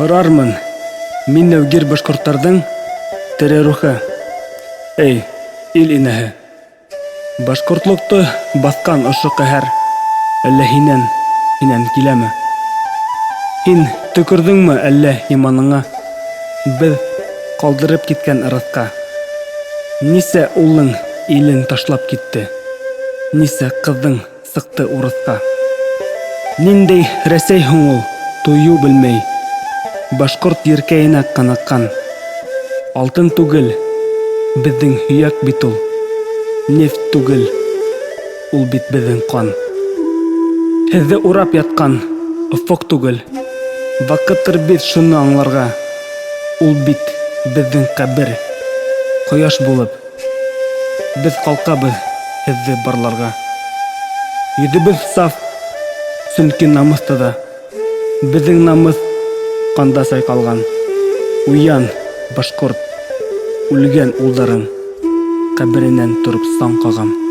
Ырармын, мин нәүгир башкорттарҙың тере рухы. Эй, ил инәһе, башкортлыҡты баҫҡан ошо ҡәһәр әллә һинән киләме? Һин төкөрҙөңмө әллә иманыңа, беҙ ҡалдырып киткән ырыҫҡа? Нисә улың илен ташлап китте, нисә ҡыҙҙың сыҡты урыҫҡа? Ниндәй Рәсәй һуң ул, туйыу белмәй, башҡорт еркәйенә ҡанаҡҡан? Алтын түгел, беҙҙең һөйәк бит ул, нефть түгел, ул бит беҙҙең ҡан. Һеҙҙе урап ятҡан офоҡ түгел, ваҡыттыр бит шуны аңларға, ул бит беҙҙең ҡәбер, ҡояш булып, беҙ ҡалҡабыҙ һеҙҙе барларға. Йөҙөбөҙ саф, сөнки намыҫ таҙа, беҙҙең намыҫ ҡанда сайҡалған. Уян, башҡорт, үлгән улдарың ҡәберенән тороп саң ҡаған.